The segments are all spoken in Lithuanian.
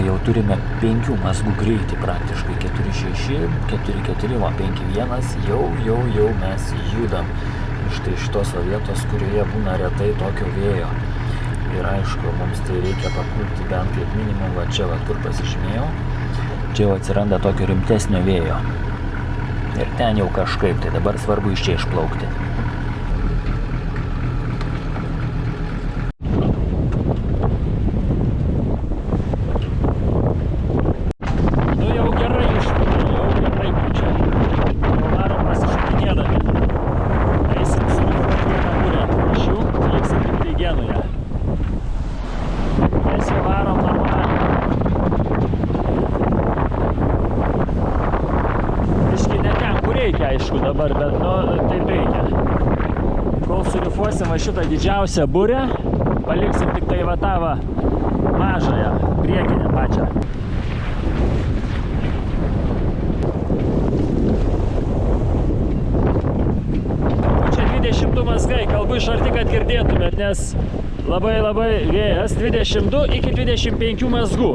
jau turime 5 mazgų greitį praktiškai, 4-6, 4-4, o 5-1, jau mes judam iš tai šitos vietos, kurioje būna retai tokio vėjo. Ir aišku, mums tai reikia papulti bent kaip minimum, va čia, va, kur pasižymėjau, čia jau atsiranda tokio rimtesnio vėjo. Ir ten jau kažkaip, tai dabar svarbu iš čia išplaukti. Aišku dabar, bet taip reikia. Kol surifuosim šitą didžiausią burę, paliksim tik tai va tą mažąją, priekinę pačią. Čia 22 mazgai, kalbu iš arti, kad girdėtumėt, nes labai vėjas, 22 iki 25 mazgų.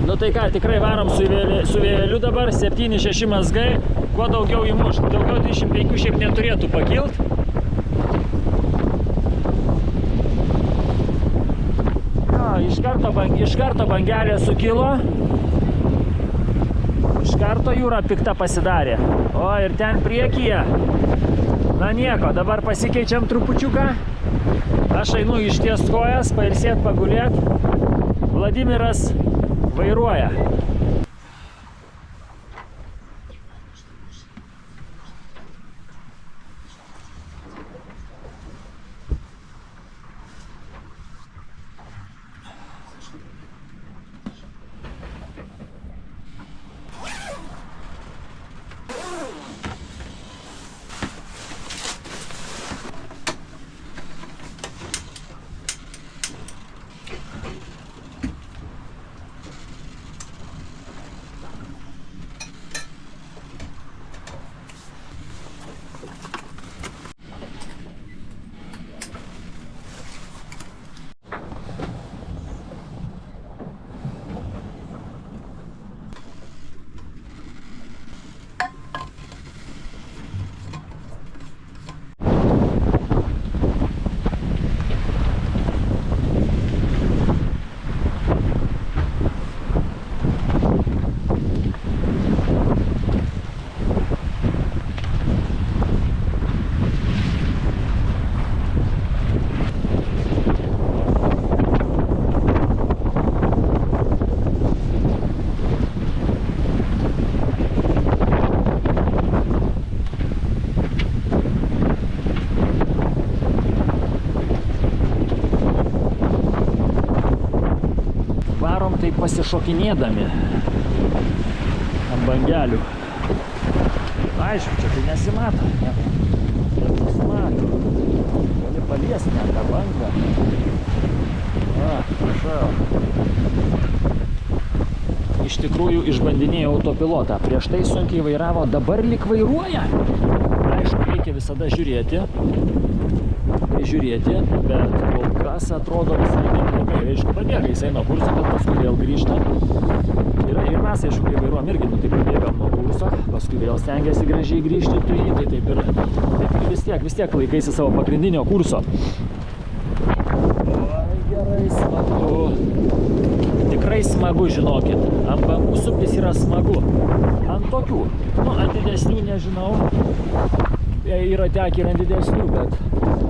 Nu tai ką, tikrai varom su vėjeliu dabar, 7-6 mazgai. Kuo daugiau įmuš, daugiau 25 šiaip neturėtų pakilt. Iš karto bangelė sukilo. Iš karto jūra pikta pasidarė. O ir ten priekyje. Na nieko, dabar pasikeičiam trupučiuką. Aš einu ištiest kojas, pailsėt, pagulėt. Vladimiras vairuoja. Taip pasišokinėdami ant bangelių. Aišku, čia tai nesimato. Nesimato. Gali paliesti net tą bangą. Prašau. Iš tikrųjų išbandinėjau autopilotą. Prieš tai sunkiai vairavo, dabar lyg vairuoja. Aišku, reikia visada žiūrėti, bet kol kas atrodo visai neblogai. Aišku, pabėga jisai nuo kurso, bet paskui vėl grįžta. Ir mes, aišku, kai vairuojam irgi, tai pabėgam nuo kurso, paskui vėl stengiasi gražiai grįžti tu jį, tai taip ir vis tiek laikaisi savo pagrindinio kurso. Oi, gerai, smagu. Tikrai smagu, žinokit. Ant bangų suptis yra smagu. Ant tokių, ant didesnių nežinau. Yra tekę ir ant didesnių, bet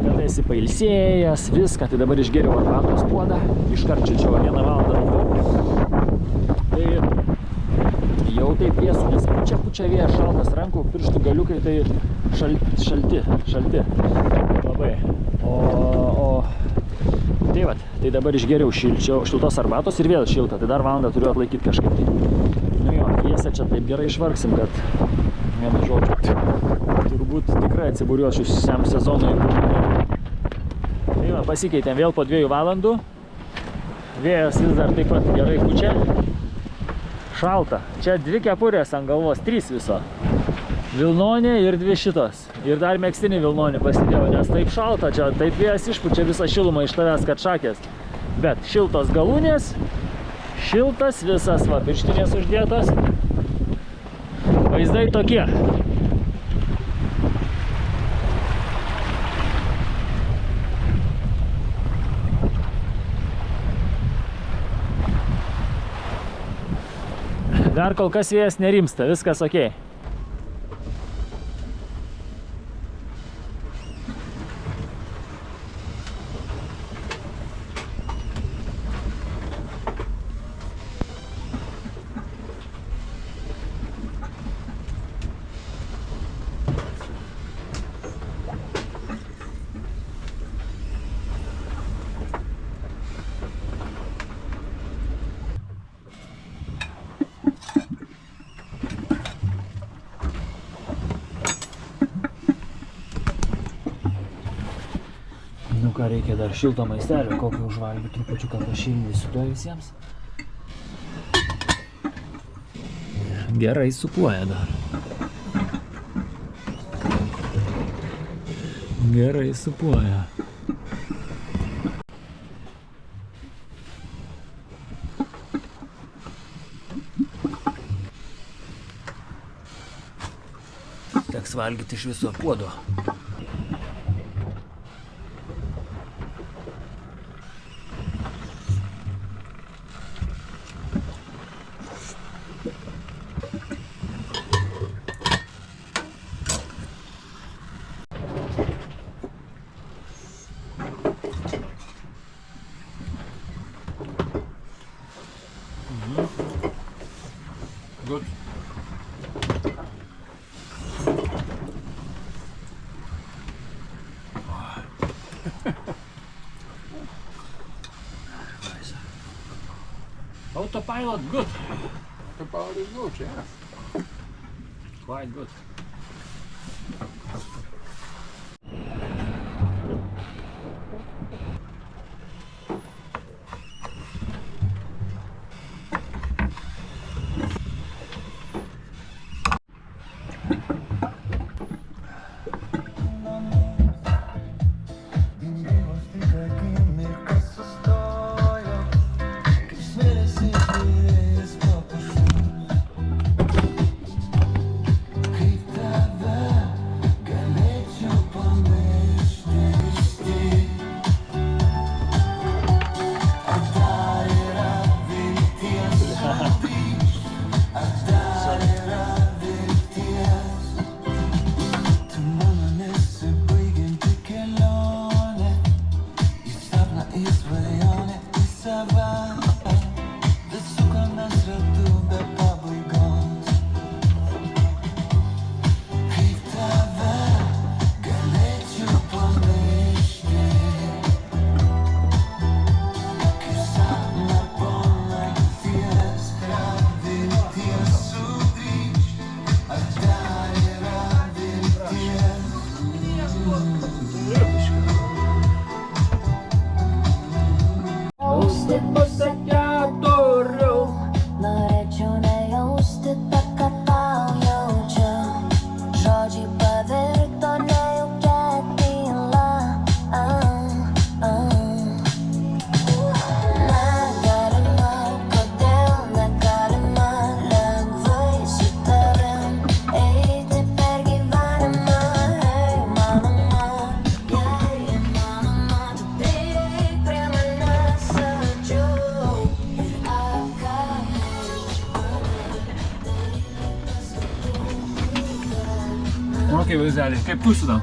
kada esi pailsėjęs, viską, tai dabar išgeriau arbatos puodą, iškart čia 1 valandą buvau. Tai jau taip vėsu, nes pučia vėjas, šaltas rankų, pirštų galiukai, tai šalti. Labai. Tai dabar išgeriau šiltos arbatos ir vėl šilta, tai dar valandą turiu atlaikyti kažkaip. Nu jo, dviese čia taip gerai išvargsim, bet vienu žodžiu, turbūt tikrai atsiburiuosiu šiam sezonui. Tai va, pasikeitėm vėl po 2 valandų. Vėjas vis dar taip pat gerai pučia. Šalta. Čia 2 kepurės ant galvos, 3 viso. Vilnonė ir 2 šitos. Ir dar megztinį vilnonį pasidėjau, nes taip šalta čia, taip vėjas išpučia visą šilumą iš tavęs, kad šakės. Bet šiltos galūnės Šiltas visas, va, pirštinės uždėtos. Vaizdai tokie. Dar kol kas vėjas nerimsta, viskas okei. Nu ką, reikia dar šilto maistelio, kokio užvalgiu trupučiuką pašildysiu tuo visiems. Gerai supuoja dar. Gerai supuoja. Teks valgyti iš viso puodo. Good. Nice. Autopilot good. Autopilot is good, yeah. Quite good. Okei, vaizdeliai, kaip tusinam?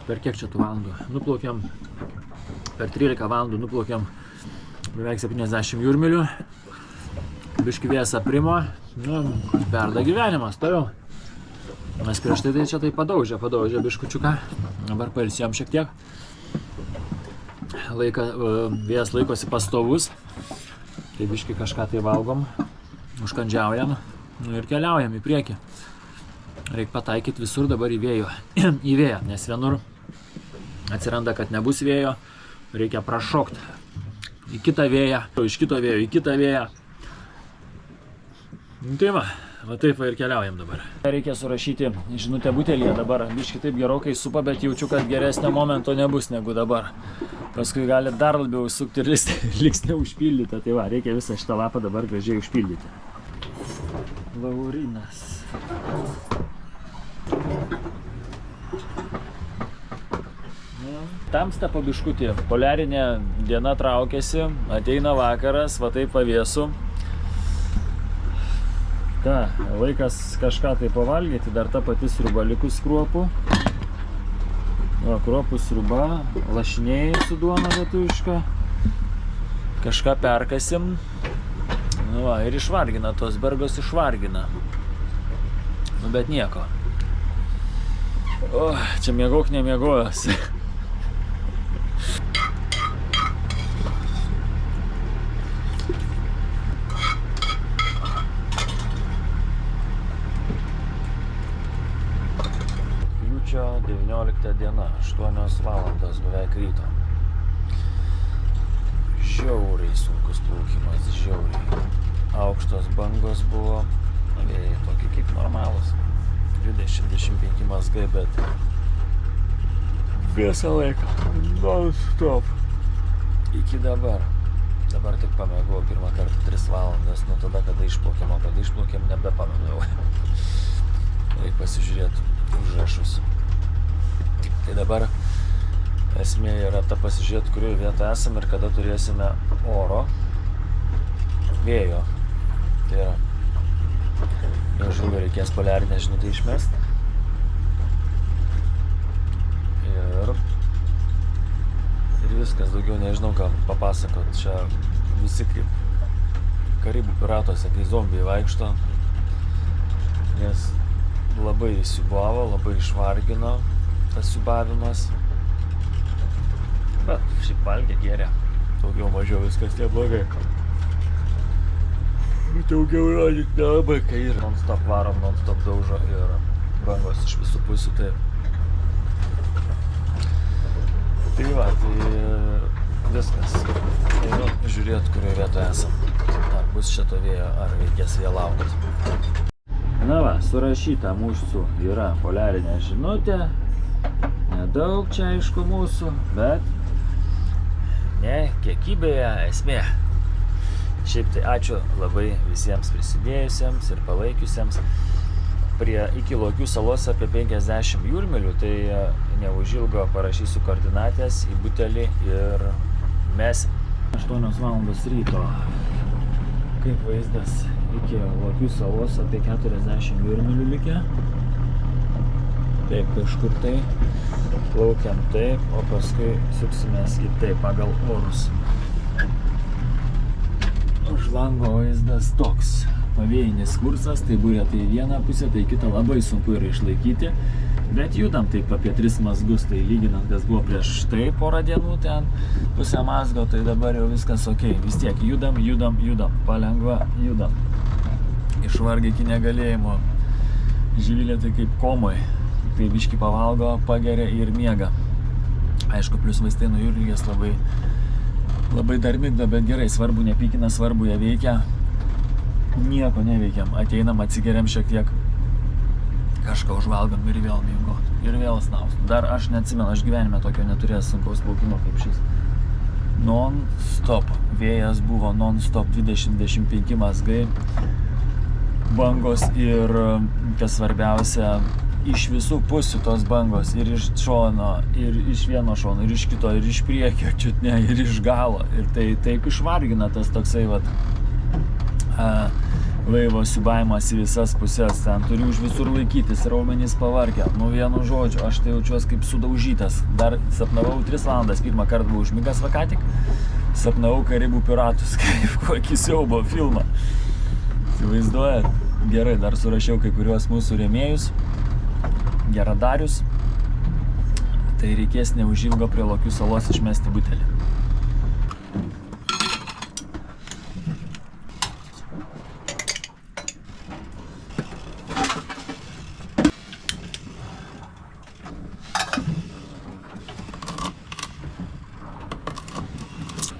Per kiek čia tų valandų? Nuplaukėm, per 13 valandų nuplaukėm beveik 70 jūrmilių. Biški vėjas aprimo, nu, verda gyvenimas, toliau. Mes prieš tai čia tai padaužė biškučiuką, dabar pailsėjom šiek tiek. Vėjas laikosi pastovus, tai biški kažką tai valgom, užkandžiaujam ir keliaujam į priekį. Reikia pataikyti visur dabar į vėją, nes vienur atsiranda, kad nebus vėjo, reikia prašokti į kitą vėją, iš kito vėjo į kitą vėją. Tai va taip ir keliaujam dabar. Reikia surašyti žinutę butelyje dabar. Biški taip gerokai supa, bet jaučiu, kad geresnio momento nebus negu dabar. Paskui gali dar labiau sukti ir liks neužpildyta. Tai va, reikia visą šitą lapą dabar gražiai užpildyti. Laurinas. Tamsta po biškutį. Poliarinė diena traukiasi, ateina vakaras, va taip pavėsu. Ką, laikas kažką tai pavalgyti, dar ta pati sriuba likus kruopų. Kruopų sriuba, lašiniai su duona lietuviška. Kažką perkasim. Ir išvargina, tos bergos išvargina. Bet nieko. Čia miegok nemiegojęs. Rugpjūčio 19 diena, 8 valandos beveik ryto. Žiauriai sunkus plaukimas, žiauriai. Aukštos bangos buvo, vėjai tokie kaip normalus. 20-25 mazgai, bet visą laiką non-stop. Iki dabar. Dabar tik pamėgau pirmą kartą 3 valandas, nuo tada, kada išplaukėm, o kada išplaukėm, nebepamėgau. Reikia pasižiūrėti užrašus. Tai dabar esmė yra ta pasižiūrėti, kurioje vietoje esame ir kada turėsime oro, vėjo. Tai yra, neužilgo reikės poliarinę žinutę išmest. Ir viskas, daugiau nežinau ką papasakot. Čia visi kaip Karibų piratuose, kai zombiai vaikšto. Nes labai įsiubavo, labai išvargino tas siubavimas. Bet šiaip valgė, gėrė. Daugiau mažiau viskas neblogai. Daugiau rodyt nelabai, kai ir non-stop varom, non-stop daužo ir bangos iš visų pusių. Tai va, tai viskas. Einu žiūrėt, kurioje vietoje esam. Ar bus šito vėjo, ar reikės vėl laukti. Na va, surašyta mūsų yra poliarinė žinutė. Nedaug čia aišku mūsų, bet ne kiekybėje esmė. Šiaip tai ačiū labai visiems prisidėjusiems ir palaikiusiems. Iki Lokių salos apie 50 jūrmilių, tai neužilgo parašysiu koordinatės į butelį ir mesim. 8 valandos ryto. Kaip vaizdas iki Lokių salos apie 40 jūrmilių likę. Taip, kažkur tai. Plaukiam taip, o paskui suksimės į taip pagal orus. Už lango vaizdas toks. Pavėjinis kursas, tai burėtai į vieną pusę, tai kitą labai sunku yra išlaikyti. Bet judam taip apie 3 mazgus, tai lyginant, kas buvo prieš tai porą dienų ten pusę mazgo, tai dabar jau viskas ok. Vis tiek judam, palengva judam. Išvargia iki negalėjimo. Živilė tai kaip komoj. Tai biški pavalgo, pageria ir miega. Aišku, plius vaistai nuo jūrligės labai dar migdo, bet gerai, svarbu nepykina, svarbu jie veikia. Nieko neveikiam, ateinam, atsigeriam šiek tiek, kažką užvalgam ir vėl miegot, ir vėl snaustum. Dar aš neatsimenu, aš gyvenime tokio neturėjęs sunkaus plaukimo kaip šis. Non-stop, vėjas buvo non-stop, 20-25 mazgai, bangos ir, kas svarbiausia, iš visų pusių tos bangos, ir iš šono, ir iš vieno šono, ir iš kito, ir iš priekio, čiutne, ir iš galo. Ir tai taip išvargina tas toksai vat laivo siūbavimas į visas pusės. Ten turiu už visur laikytis, raumenys pavargę. Nu vienu žodžiu, aš tai jaučiuos kaip sudaužytas. Dar sapnavau 3 valandas, pirmą kartą buvau užmigęs va ką tik. Sapnavau Karibų piratus, kaip kokį siaubo filmą. Įsivaizduojat? Gerai, dar surašiau kai kuriuos mūsų rėmėjus, geradarius. Tai reikės neužilgo prie Lokių salos išmesti butelį.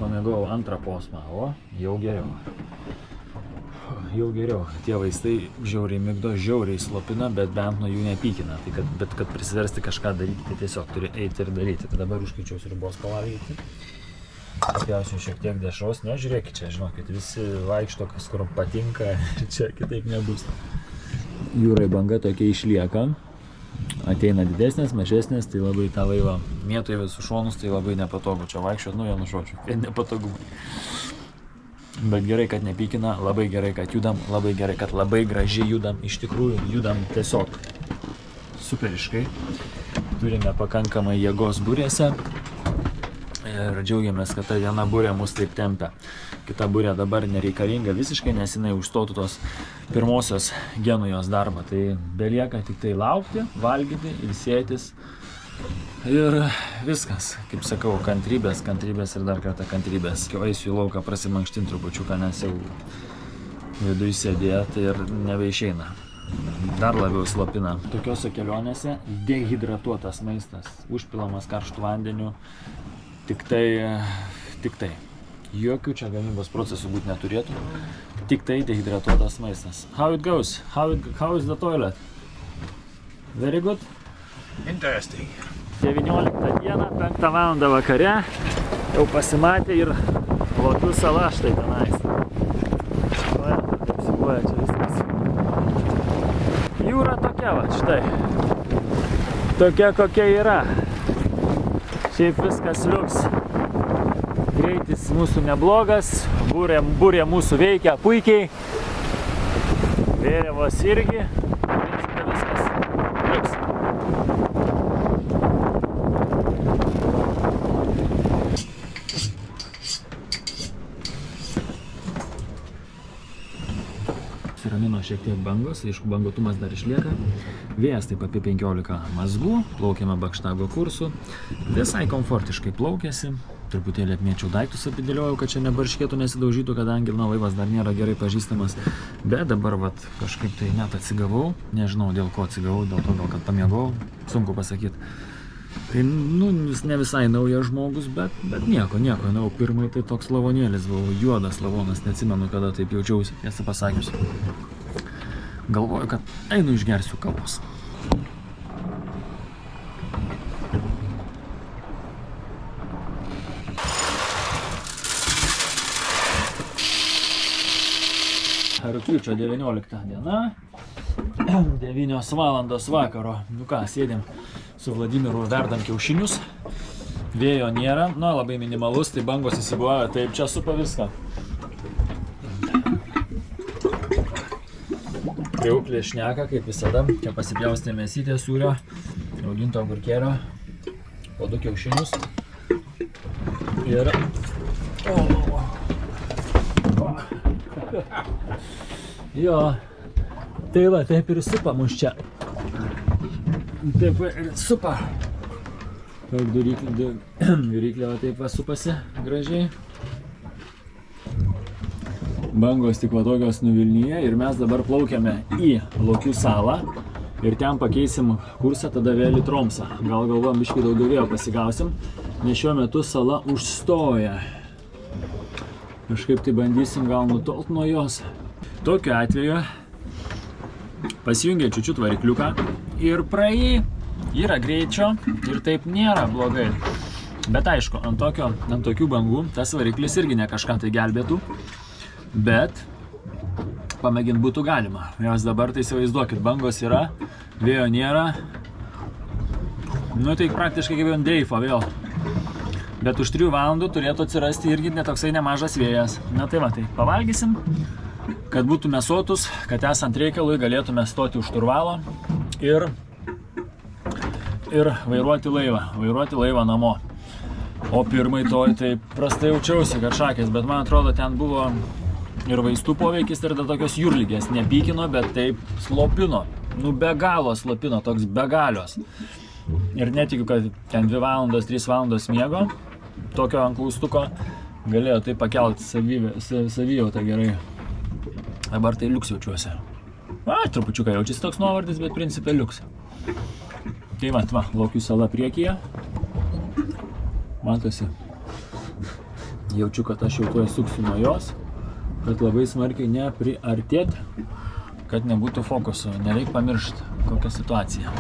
Pamėgau antrą posmą, o jau geriau. Jau geriau. Tie vaistai žiauriai migdo, žiauriai slopina, bet bent nuo jų nepykina. Tai bet kad prisiversti kažką daryti, tai tiesiog turi eiti ir daryti. Tai dabar užkaičiau sriubos pavalgyti. Atpjausiu šiek tiek dešros. Nežiūrėkit čia, žinokit, visi vaikšto, kas kur patinka. Čia kitaip nebus. Jūrai banga tokia išlieka. Ateina didesnės, mažesnės, tai labai tą laivą mėto į visus šonus, tai labai nepatogu. Čia vaikščiot, nu vienu žodžiu, nepatogumai. Bet gerai, kad nepykina, labai gerai, kad judam, labai gerai, kad labai gražiai judam. Iš tikrųjų, judam tiesiog superiškai. Turime pakankamai jėgos burėse. Ir džiaugiamės, kad ta viena burė mus taip tempia. Kita burė dabar nereikalinga visiškai, nes jinai užstotų tos pirmosios Genujos darbą. Tai belieka tik tai laukti, valgyti, ilsėtis. Ir viskas, kaip sakau, kantrybės ir dar kartą kantrybės. Kai eisiu į lauką prasimankštinti trupučiuką, nes jau viduje sėdėjo, tai ir nebeišeina. Dar labiau slopina. Tokiose kelionėse dehidratuotas maistas, užpilamas karštų vandeniu, tik tai. Jokių čia gamybos procesų būti neturėtų, tik tai dehidratuotas maistas. How it goes? How is the toilet? Very good? Interesting. 19 dieną, 5 valandą vakare, jau pasimatė ir Lokių sala štai tenais. Apsibuoja čia viskas. Jūra tokia va, štai. Tokia kokia yra. Šiaip viskas liuks. Greitis mūsų neblogas, burė mūsų veikia puikiai. Vėliavos irgi. Viskas liuks. Ramino šiek tiek bangos, aišku, bangotumas dar išlieka. Vėjas taip apie 15 mazgų, plaukiame Bakštago kursu. Visai komfortiškai plaukėsi. Truputėlį apmėčiau daiktus apidėliojau, kad čia nebarškėtų, nesidaužytų, kadangi laivas dar nėra gerai pažįstamas. Bet dabar vat, kažkaip tai net atsigavau. Nežinau dėl ko atsigavau, dėl to gal kad pamiegau. Sunku pasakyti. Tai, ne visai naujas žmogus, bet nieko. Pirmai tai toks lavonėlis buvau, juodas lavonas, neatsimenu, kada taip jaučiausi, tiesą pasakius. Galvoju, kad einu išgersiu kavos. Rugpjūčio 19 diena, 9 valandos vakaro. Nu ką, sėdim su Vladimiru, verdam kiaušinius. Vėjo nėra, labai minimalus, tai bangos įsibuoja, taip čia supa viską. Kriauklė šneka, kaip visada. Čia pasipjaustė mėsytė sūrio, rauginto agurkėlio, po 2 kiaušinius. Ir... Jo, tai va, taip ir supa mus čia. Taip ir supa. Viryklė va taip va supasi gražiai. Bangos tik va tokios nuvilnyje ir mes dabar plaukiame į Lokių salą. Ir ten pakeisim kursą, tada vėl į Tromsą. Gal galvom biškį daugiau vėjo pasigausim, nes šiuo metu sala užstoja. Kažkaip tai bandysim gal nutolt nuo jos. Tokiu atveju pasijungia čiučiut varikliuką ir praėjai, yra greičio ir taip nėra blogai. Bet aišku, ant tokių bangų tas variklis irgi ne kažką tai gelbėtų, bet pamėgint būtų galima. Jos dabar tai įsivaizduokit, bangos yra, vėjo nėra, tai praktiškai kaip ant dreifo vėl. Bet už 3 valandų turėtų atsirasti irgi netoksai nemažas vėjas. Na tai va, tai pavalgysim, kad būtume sotus, kad esant reikalui galėtume stoti už šturvalo ir vairuoti laivą namo. O pirmai toj tai prastai jaučiausi, kad šakės, bet man atrodo ten buvo ir vaistų poveikis ir dar tokios jūrligės. Nepykino, bet taip slopino. Be galo slopino, toks be galios. Ir netikiu, kad ten 2 valandos, 3 valandos miego, tokio ant klaustuko, galėjo tai pakelti savijautą gerai. Dabar tai liuks jaučiuosi. Trupučiuką jaučiasi toks nuovardis, bet principe liuks. Tai va, Lokių sala priekyje. Matosi. Jaučiu, kad aš jau tuoj suksiu nuo jos. kad labai smarkiai nepriartėti, kad nebūtų fokuso. Nereik pamiršti, kokią situaciją.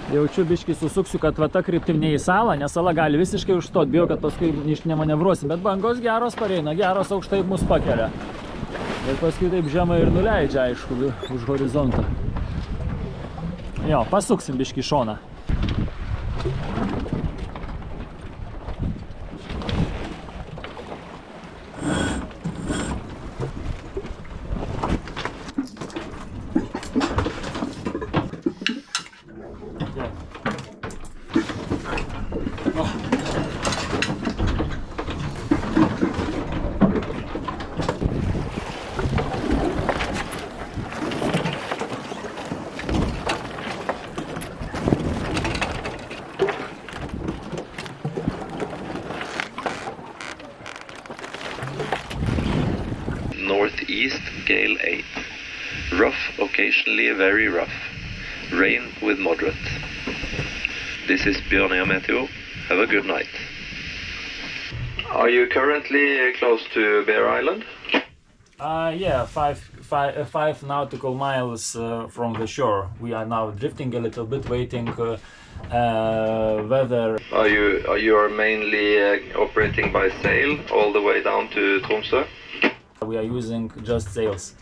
Jaučiu biškį susuksiu, kad va ta kryptim ne į salą, nes sala gali visiškai užstot. Bijau, kad paskui nemanevruosim, bet bangos geros pareina, geros aukštai mus pakelia. Ir paskui taip žemai ir nuleidžia, aišku, už horizontą. Jo, pasuksim biškį šoną. Northeast gale 8. Rough, occasionally very rough. Rain with moderate. This is Bjørnøya Meteo. Have a good night. Are you currently close to Bear Island? Yeah, five nautical miles from the shore. We are now drifting a little bit, waiting weather. You are mainly operating by sail all the way down to Tromsø? We are using just sails.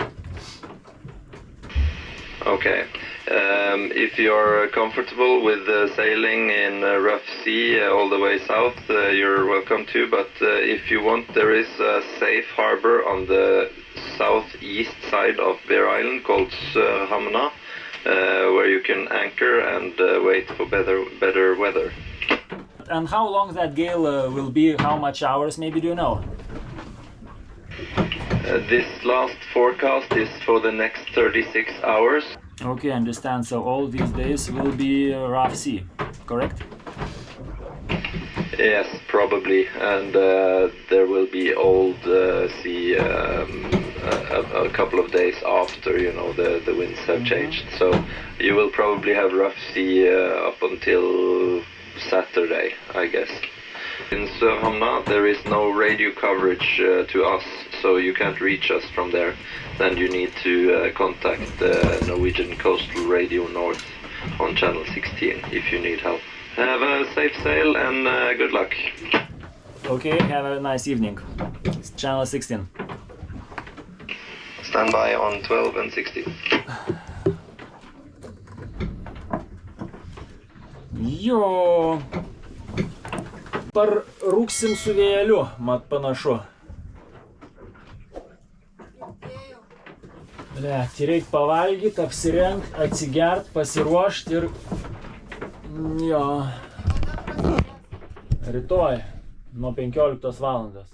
Okay. If you're comfortable with sailing in rough sea all the way south, you're welcome to. But if you want, there is a safe harbor on the southeast side of Bear Island called Sørhamna, where you can anchor and wait for better weather. And how long that gale will be? How much hours? Maybe do you know? This last forecast is for the next 36 hours. Okay, understand. So all these days will be rough sea, correct? Yes, probably, and there will be old sea a couple of days after, you know, the winds have changed. So you will probably have rough sea up until Saturday, I guess. In Sørhamna there is no radio coverage to us, so you can't reach us from there. Then you need to contact Norwegian Coastal Radio North on channel 16 if you need help. Have a safe sail and good luck. Okay, have a nice evening. It's channel 16. Stand by on 12 and 16. Jo. Parrūksim su vėjeliu, mat panašu. Reik pavalgyti, apsirengt, atsigert, pasiruošti ir... Jo. Rytoj nuo 15 valandos.